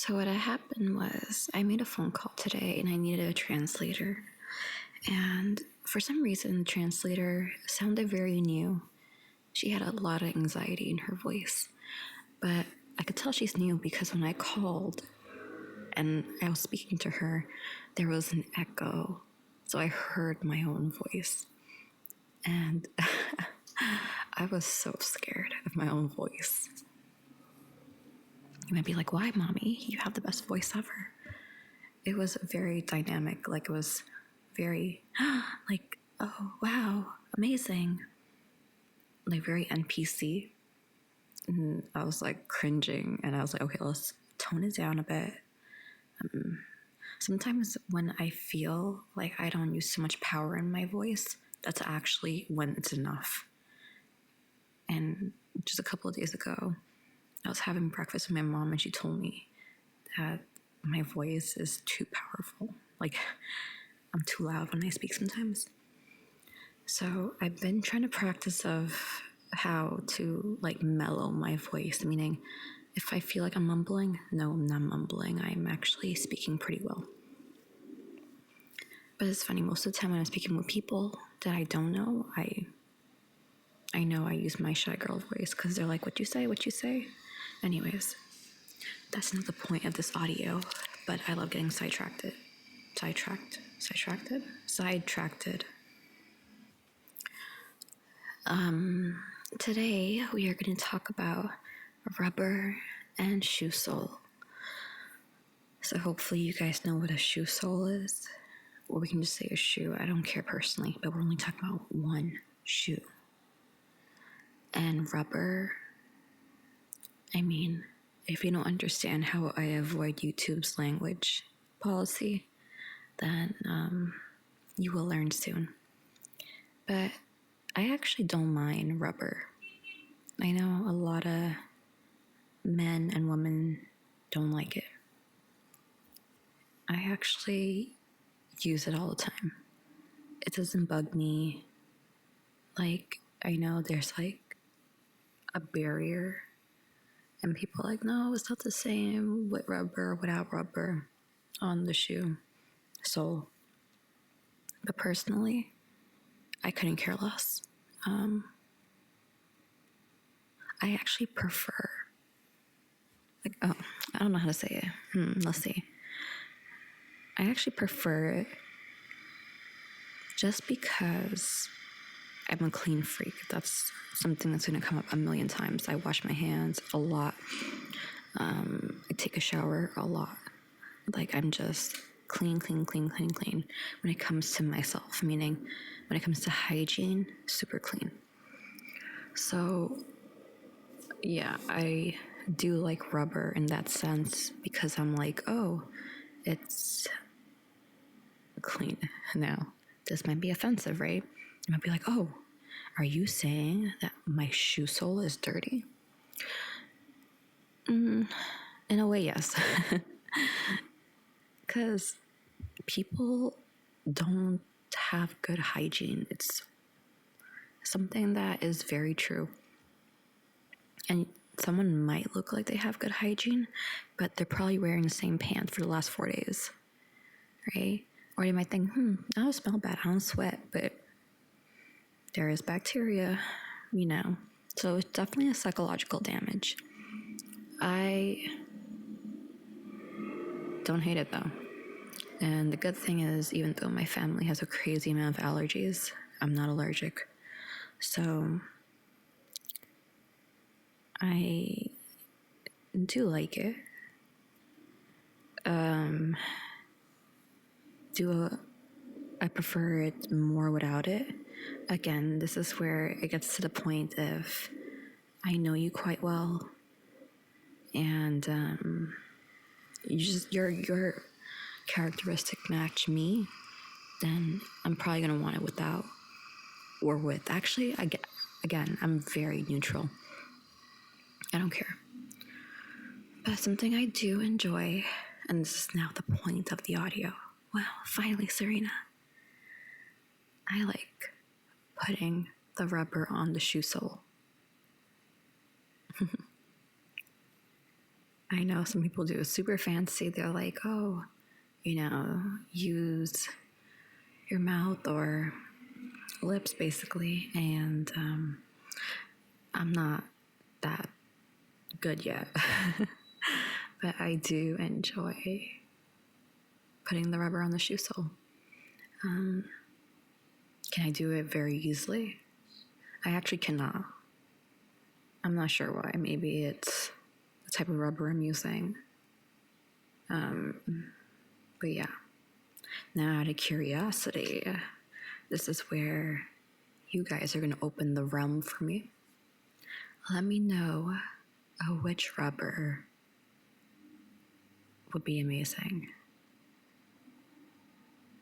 So what had happened was I made a phone call today and I needed a translator. And for some reason, the translator sounded very new. She had a lot of anxiety in her voice. But I could tell she's new because when I called and I was speaking to her, there was an echo. So I heard my own voice. And I was so scared of my own voice. You might be like, why, mommy? You have the best voice ever. It was very dynamic. Like, it was very, like, oh, wow, amazing. Like, very NPC. And I was, like, cringing. And I was like, okay, let's tone it down a bit. Sometimes when I feel like I don't use so much power in my voice, that's actually when it's enough. And just a couple of days ago, I was having breakfast with my mom and she told me that my voice is too powerful. Like, I'm too loud when I speak sometimes. So I've been trying to practice of how to like mellow my voice, meaning if I feel like I'm mumbling, no, I'm not mumbling. I'm actually speaking pretty well. But it's funny, most of the time when I'm speaking with people that I don't know, I know I use my shy girl voice because they're like, what you say? Anyways, that's not the point of this audio, but I love getting sidetracked. Today we are going to talk about rubber and shoe sole. So hopefully you guys know what a shoe sole is, or we can just say a shoe. I don't care personally, but we're only talking about one shoe. And rubber, I mean, if you don't understand how I avoid YouTube's language policy, then you will learn soon. But I actually don't mind rubber. I know a lot of men and women don't like it. I actually use it all the time. It doesn't bug me. Like, I know there's like a barrier and people are like, no, it's not the same with rubber or without rubber on the shoe sole. But personally, I couldn't care less. I actually prefer, I don't know how to say it. Let's see. I actually prefer it just because I'm a clean freak. That's something that's going to come up a million times. I wash my hands a lot. I take a shower a lot. Like, I'm just clean. When it comes to myself, meaning when it comes to hygiene, super clean. So, yeah, I do like rubber in that sense because I'm like, oh, it's clean now. This might be offensive, right? You might be like, oh, are you saying that my shoe sole is dirty? In a way, yes. Because people don't have good hygiene. It's something that is very true. And someone might look like they have good hygiene, but they're probably wearing the same pants for the last 4 days, right? Or you might think, I don't smell bad, I don't sweat, but there is bacteria, So it's definitely a psychological damage. I don't hate it though. And the good thing is, even though my family has a crazy amount of allergies, I'm not allergic. So I do like it. I prefer it more without it. Again, this is where it gets to the point of I know you quite well, and your characteristic match me, then I'm probably gonna want it without or with. Actually, again, I'm very neutral. I don't care. But something I do enjoy, and this is now the point of the audio. Wow, finally, Serena. I like putting the rubber on the shoe sole. I know some people do super fancy. They're like, oh, use your mouth or lips basically. And I'm not that good yet. But I do enjoy putting the rubber on the shoe sole. Can I do it very easily? I actually cannot. I'm not sure why. Maybe it's the type of rubber I'm using. But yeah. Now, out of curiosity, this is where you guys are going to open the realm for me. Let me know which rubber would be amazing,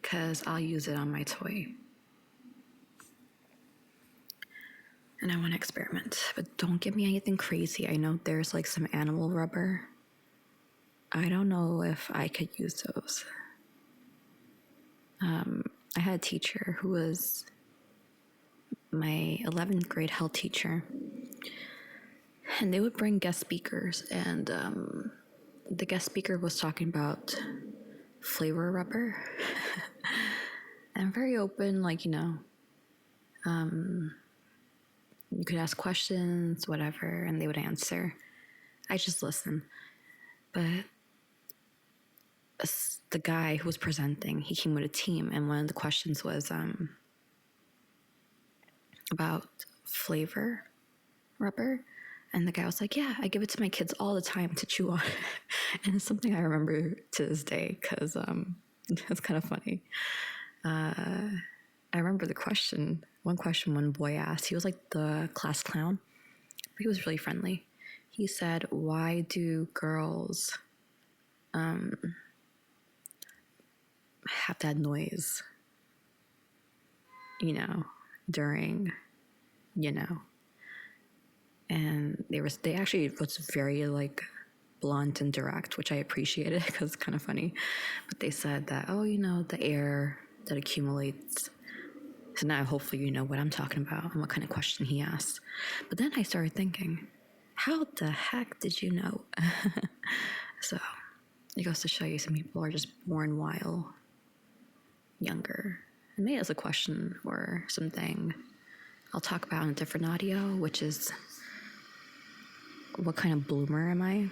because I'll use it on my toy. And I want to experiment, but don't give me anything crazy. I know there's like some animal rubber. I don't know if I could use those. I had a teacher who was my 11th grade health teacher, and they would bring guest speakers, and the guest speaker was talking about flavor rubber. And very open, like, you could ask questions, whatever, and they would answer. I just listened. But the guy who was presenting, he came with a team, and one of the questions was about flavor rubber. And the guy was like, yeah, I give it to my kids all the time to chew on. And it's something I remember to this day, because it's kind of funny. I remember one question one boy asked. He was like the class clown, but he was really friendly. He said, why do girls have that noise, during, and they actually was very like blunt and direct, which I appreciated because it's kind of funny. But they said that, the air that accumulates. So now hopefully you know what I'm talking about and what kind of question he asked. But then I started thinking, how the heck did you know? So it goes to show you some people are just born while younger. And maybe it's a question or something I'll talk about in a different audio, which is, what kind of bloomer am I?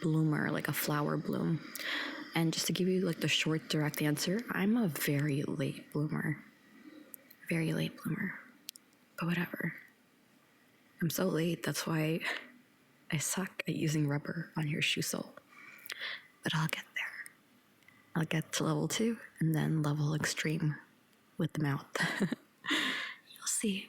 Bloomer, like a flower bloom. And just to give you like the short, direct answer, I'm a very late bloomer. Very late bloomer. But whatever. I'm so late, that's why I suck at using rubber on your shoe sole. But I'll get there. I'll get to level 2 and then level extreme with the mouth. You'll see.